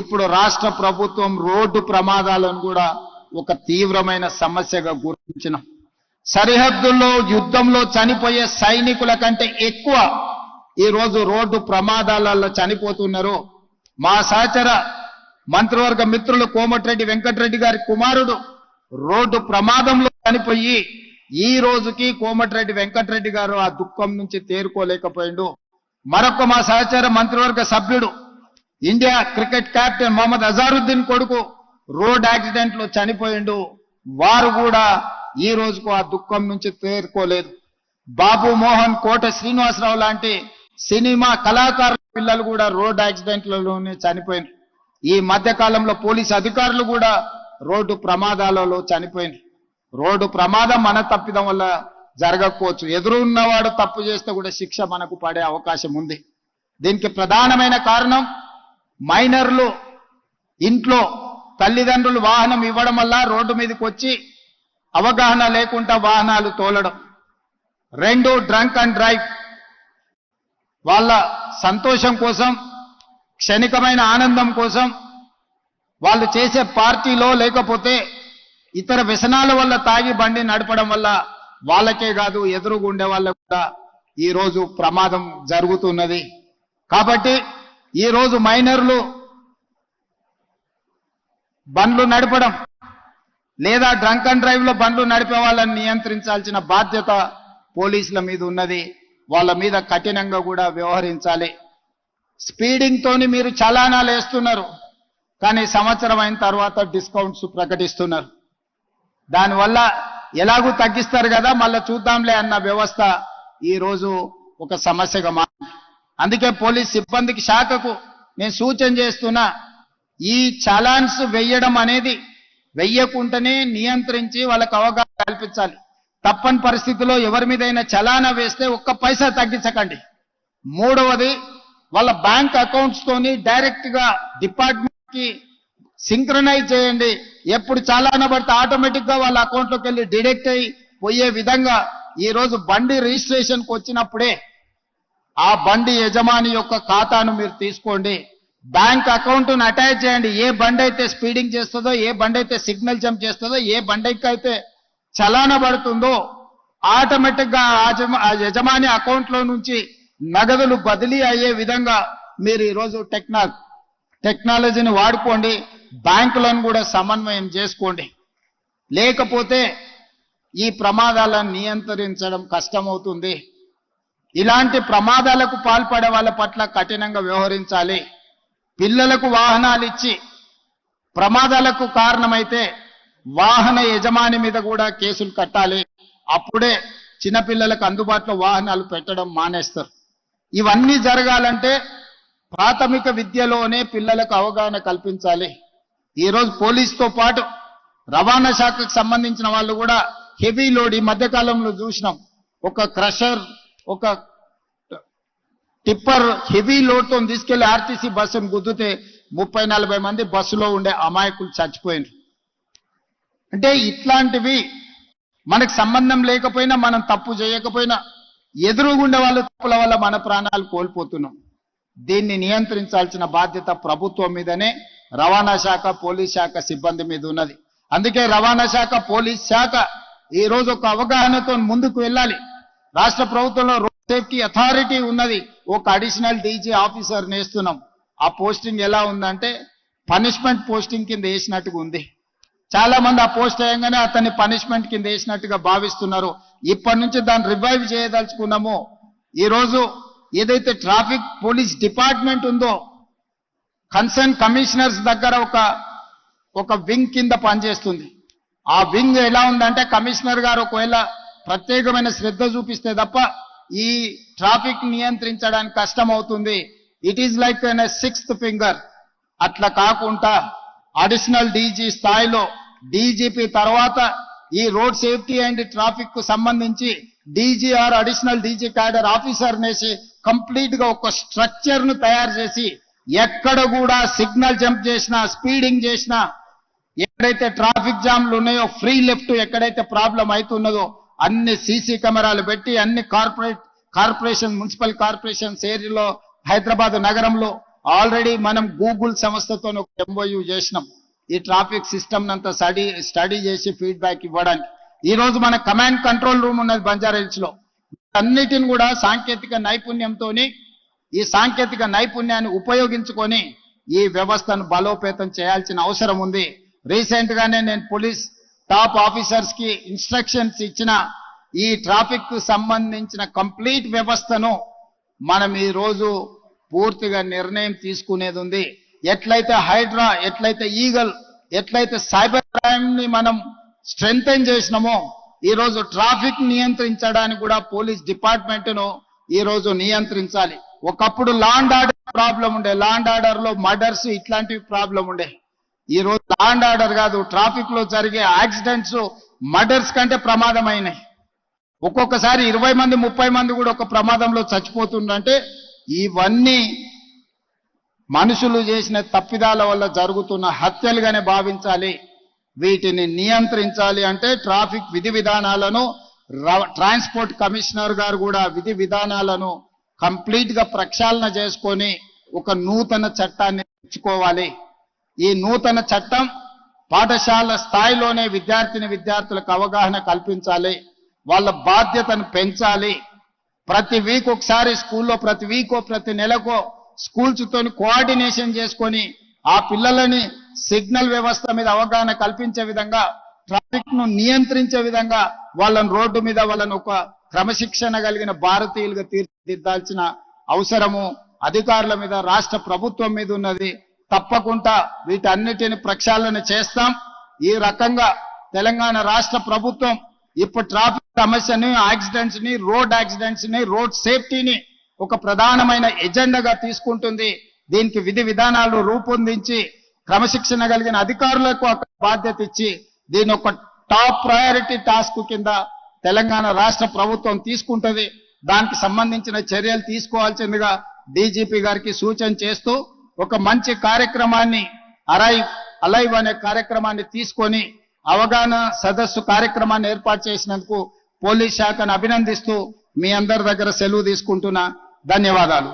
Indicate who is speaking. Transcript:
Speaker 1: ఇప్పుడు రాష్ట్ర ప్రభుత్వం రోడ్డు ప్రమాదాలను కూడా ఒక తీవ్రమైన సమస్యగా గుర్తించిన సరిహద్దుల్లో యుద్ధంలో చనిపోయే సైనికుల కంటే ఎక్కువ ఈ రోజు రోడ్డు ప్రమాదాలలో చనిపోతున్నారు. మా సహచర మంత్రివర్గ మిత్రులు కోమటిరెడ్డి వెంకటరెడ్డి గారి కుమారుడు రోడ్డు ప్రమాదంలో చనిపోయి ఈ రోజుకి కోమటిరెడ్డి వెంకటరెడ్డి గారు ఆ దుఃఖం నుంచి తేరుకోలేకపోయిండు. మరొక మా సహచర మంత్రివర్గ సభ్యుడు India cricket captain Mohammad Azharuddin కొడుకు రోడ్ యాక్సిడెంట్ లో చనిపోయిండు. వారు కూడా ఈ రోజుకు ఆ దుఃఖం నుంచి తేరుకోలేదు. బాబు మోహన్, కోట శ్రీనివాసరావు లాంటి సినిమా కళాకారుల పిల్లలు కూడా రోడ్ యాక్సిడెంట్లలోనే చనిపోయినారు. ఈ మధ్య కాలంలో పోలీసు అధికారులు కూడా రోడ్డు ప్రమాదాలలో చనిపోయినారు. రోడ్డు ప్రమాదం మన తప్పిదం వల్ల జరగకపోవచ్చు, ఎదురున్నవాడు తప్పు చేస్తే కూడా శిక్ష మనకు పడే అవకాశం ఉంది. దీనికి ప్రధానమైన కారణం మైనర్లు ఇంట్లో తల్లిదండ్రులు వాహనం ఇవ్వడం వల్ల రోడ్డు మీదకి వచ్చి అవగాహన లేకుండా వాహనాలు తోలడం. రెండు, డ్రంక్ అండ్ డ్రైవ్. వాళ్ళ సంతోషం కోసం, క్షణికమైన ఆనందం కోసం వాళ్ళు చేసే పార్టీలో లేకపోతే ఇతర వ్యసనాల వల్ల తాగి బండి నడపడం వల్ల వాళ్ళకే కాదు ఎదురుగుండే వాళ్ళకు కూడా ఈ రోజు ప్రమాదం జరుగుతున్నది. కాబట్టి ఈ రోజు మైనర్లు బండ్లు నడపడం లేదా డ్రంక్ అండ్ డ్రైవ్ లో బండ్లు నడిపే వాళ్ళని నియంత్రించాల్సిన బాధ్యత పోలీసుల మీద ఉన్నది. వాళ్ళ మీద కఠినంగా కూడా వ్యవహరించాలి. స్పీడింగ్ తోని మీరు చలానాలు వేస్తున్నారు, కానీ సంవత్సరం అయిన తర్వాత డిస్కౌంట్స్ ప్రకటిస్తున్నారు. దానివల్ల ఎలాగూ తగ్గిస్తారు కదా, మళ్ళీ చూద్దాంలే అన్న వ్యవస్థ ఈ రోజు ఒక సమస్యగా మారింది. అందుకే పోలీస్ సిబ్బందికి శాఖకు నేను సూచన చేస్తున్నా, ఈ చలాన్స్ వెయ్యడం అనేది వెయ్యకుండానే నియంత్రించి వాళ్ళకు అవగాహన కల్పించాలి. తప్పని పరిస్థితిలో ఎవరి మీదైనా చలానా వేస్తే ఒక్క పైసా తగ్గించకండి. మూడవది, వాళ్ళ బ్యాంక్ అకౌంట్స్ తోని డైరెక్ట్ గా డిపార్ట్మెంట్ కి సింక్రనైజ్ చేయండి. ఎప్పుడు చలానా పడితే ఆటోమేటిక్ గా వాళ్ళ అకౌంట్ లోకి వెళ్ళి డిడక్ట్ అయి పోయే విధంగా ఈ రోజు బండి రిజిస్ట్రేషన్ కు వచ్చినప్పుడే ఆ బండి యజమాని యొక్క ఖాతాను మీరు తీసుకోండి. బ్యాంక్ అకౌంట్ ను అటాచ్ చేయండి. ఏ బండి అయితే స్పీడింగ్ చేస్తుందో, ఏ బండి అయితే సిగ్నల్ జంప్ చేస్తుందో, ఏ బండికి అయితే చలానా పడుతుందో ఆటోమేటిక్ గా ఆ యజమాని అకౌంట్ లో నుంచి నగదులు బదిలీ అయ్యే విధంగా మీరు ఈరోజు టెక్నాలజీని వాడుకోండి. బ్యాంకులను కూడా సమన్వయం చేసుకోండి. లేకపోతే ఈ ప్రమాదాలను నియంత్రించడం కష్టమవుతుంది. ఇలాంటి ప్రమాదాలకు పాల్పడే వాళ్ళ పట్ల కఠినంగా వ్యవహరించాలి. పిల్లలకు వాహనాలు ఇచ్చి ప్రమాదాలకు కారణమైతే వాహన యజమాని మీద కూడా కేసులు కట్టాలి. అప్పుడే చిన్నపిల్లలకు అందుబాటులో వాహనాలు పెట్టడం మానేస్తారు. ఇవన్నీ జరగాలంటే ప్రాథమిక విద్యలోనే పిల్లలకు అవగాహన కల్పించాలి. ఈరోజు పోలీసుతో పాటు రవాణా శాఖకు సంబంధించిన వాళ్ళు కూడా హెవీ లోడ్ ఈ మధ్యకాలంలో చూసినాం. ఒక క్రషర్, ఒక టిప్పర్ హెవీ లోడ్ తో తీసుకెళ్లి ఆర్టీసీ బస్సును గుద్దితే 30-40 మంది బస్సులో ఉండే అమాయకులు చచ్చిపోయినారు. అంటే ఇట్లాంటివి మనకు సంబంధం లేకపోయినా, మనం తప్పు చేయకపోయినా ఎదురుగుండే వాళ్ళ తప్పుల వల్ల మన ప్రాణాలు కోల్పోతున్నాం. దీన్ని నియంత్రించాల్సిన బాధ్యత ప్రభుత్వం మీదనే, రవాణా శాఖ, పోలీస్ శాఖ సిబ్బంది మీద ఉన్నది. అందుకే రవాణా శాఖ, పోలీస్ శాఖ ఈ రోజు ఒక అవగాహనతో ముందుకు వెళ్ళాలి. రాష్ట్ర ప్రభుత్వంలో రోడ్ సేఫ్టీ అథారిటీ ఉన్నది. ఒక అడిషనల్ డీజీ ఆఫీసర్ నేస్తున్నాం. ఆ పోస్టింగ్ ఎలా ఉందంటే పనిష్మెంట్ పోస్టింగ్ కింద వేసినట్టుగా ఉంది. చాలా మంది ఆ పోస్ట్ అయ్యంగానే అతన్ని పనిష్మెంట్ కింద వేసినట్టుగా భావిస్తున్నారు. ఇప్పటి నుంచి దాన్ని రివైవ్ చేయదలుచుకున్నాము. ఈ రోజు ఏదైతే ట్రాఫిక్ పోలీస్ డిపార్ట్మెంట్ ఉందో కన్సర్న్ కమిషనర్స్ దగ్గర ఒక వింగ్ కింద పనిచేస్తుంది. ఆ వింగ్ ఎలా ఉందంటే కమిషనర్ గారు ఒకవేళ ప్రత్యేకమైన శ్రద్ధ చూపిస్తే తప్ప ఈ ట్రాఫిక్ నియంత్రించడానికి కష్టం అవుతుంది. It is like an sixth finger. అట్లా కాకుండా అడిషనల్ డీజీ స్థాయిలో డీజీపీ తర్వాత ఈ రోడ్ సేఫ్టీ అండ్ ట్రాఫిక్ కు సంబంధించి DGR additional DG cadre officer నేసి కంప్లీట్ గా ఒక స్ట్రక్చర్ ను తయారు చేసి ఎక్కడ కూడా సిగ్నల్ జంప్ చేసినా, స్పీడింగ్ చేసినా, ఎక్కడైతే ట్రాఫిక్ జామ్లు ఉన్నాయో, ఫ్రీ లెఫ్ట్ ఎక్కడైతే ప్రాబ్లం అవుతున్నదో అన్ని సీసీ కెమెరాలు పెట్టి అన్ని మున్సిపల్ కార్పొరేషన్స్ ఏరియాలో, హైదరాబాద్ నగరంలో ఆల్రెడీ మనం గూగుల్ సంస్థతో ఒక ఎంఓయూ చేసినాం ఈ ట్రాఫిక్ సిస్టమ్ అంతా స్టడీ చేసి ఫీడ్బ్యాక్ ఇవ్వడానికి. ఈ రోజు మన కమాండ్ కంట్రోల్ రూమ్ ఉన్నది బంజారాహిల్స్ లో. అన్నిటిని కూడా సాంకేతిక నైపుణ్యంతో ఈ సాంకేతిక నైపుణ్యాన్ని ఉపయోగించుకొని ఈ వ్యవస్థను బలోపేతం చేయాల్సిన అవసరం ఉంది. రీసెంట్ గానే నేను పోలీస్ టాప్ ఆఫీసర్స్ కి ఇన్స్ట్రక్షన్స్ ఇచ్చిన ఈ ట్రాఫిక్ కు సంబంధించిన కంప్లీట్ వ్యవస్థను మనం ఈ రోజు పూర్తిగా నిర్ణయం తీసుకునేది ఉంది. ఎట్లయితే హైడ్రా, ఎట్లయితే ఈగల్, ఎట్లయితే సైబర్ క్రైమ్ ని మనం స్ట్రెంగ్తెన్ చేసినామో ఈ రోజు ట్రాఫిక్ నియంత్రించడానికి కూడా పోలీస్ డిపార్ట్మెంట్ ను ఈ రోజు నియంత్రించాలి. ఒకప్పుడు లా అండ్ ఆర్డర్ ప్రాబ్లం ఉండే, లా అండ్ ఆర్డర్ లో మర్డర్స్ ఇట్లాంటివి ప్రాబ్లం ఉండే. ఈ రోజు లా అండ్ ఆర్డర్ కాదు, ట్రాఫిక్ లో జరిగే యాక్సిడెంట్స్ మర్డర్స్ కంటే ప్రమాదమైనాయి. ఒక్కొక్కసారి 20 మంది 30 మంది కూడా ఒక ప్రమాదంలో చచ్చిపోతుందంటే ఇవన్నీ మనుషులు చేసిన తప్పిదాల వల్ల జరుగుతున్న హత్యలుగానే భావించాలి. వీటిని నియంత్రించాలి అంటే ట్రాఫిక్ విధి విధానాలను ట్రాన్స్పోర్ట్ కమిషనర్ గారు కూడా విధి విధానాలను కంప్లీట్ గా ప్రక్షాళన చేసుకొని ఒక నూతన చట్టాన్ని తెచ్చుకోవాలి. ఈ నూతన చట్టం పాఠశాల స్థాయిలోనే విద్యార్థులకు అవగాహన కల్పించాలి. వాళ్ళ బాధ్యతను పెంచాలి. ప్రతి వీక్ ఒకసారి స్కూల్లో, ప్రతి వీకో ప్రతి నెలకో స్కూల్స్ తోని కోఆర్డినేషన్ చేసుకొని ఆ పిల్లలని సిగ్నల్ వ్యవస్థ మీద అవగాహన కల్పించే విధంగా, ట్రాఫిక్ ను నియంత్రించే విధంగా వాళ్ళని రోడ్డు మీద వాళ్ళని ఒక క్రమశిక్షణ కలిగిన భారతీయులుగా తీర్చిదిద్దాల్సిన అవసరము అధికారుల మీద, రాష్ట్ర ప్రభుత్వం మీద ఉన్నది. తప్పకుండా వీటన్నిటిని ప్రక్షాళన చేస్తాం. ఈ రకంగా తెలంగాణ రాష్ట్ర ప్రభుత్వం ఇప్పుడు ట్రాఫిక్ సమస్యని, యాక్సిడెంట్స్ ని, రోడ్ సేఫ్టీని ఒక ప్రధానమైన ఎజెండాగా తీసుకుంటుంది. దీనికి విధి విధానాలు రూపొందించి క్రమశిక్షణ కలిగిన అధికారులకు బాధ్యత ఇచ్చి దీని ఒక టాప్ ప్రయారిటీ టాస్క్ కింద తెలంగాణ రాష్ట్ర ప్రభుత్వం తీసుకుంటది. దానికి సంబంధించిన చర్యలు తీసుకోవాల్సిందిగా డీజీపీ గారికి సూచన చేస్తూ ఒక మంచి కార్యక్రమాన్ని అలైవ్ అనే కార్యక్రమాన్ని తీసుకొని అవగాహన సదస్సు కార్యక్రమాన్ని ఏర్పాటు చేసినందుకు పోలీస్ శాఖను అభినందిస్తూ మీ అందరి దగ్గర సెలవు తీసుకుంటున్నా. ధన్యవాదాలు.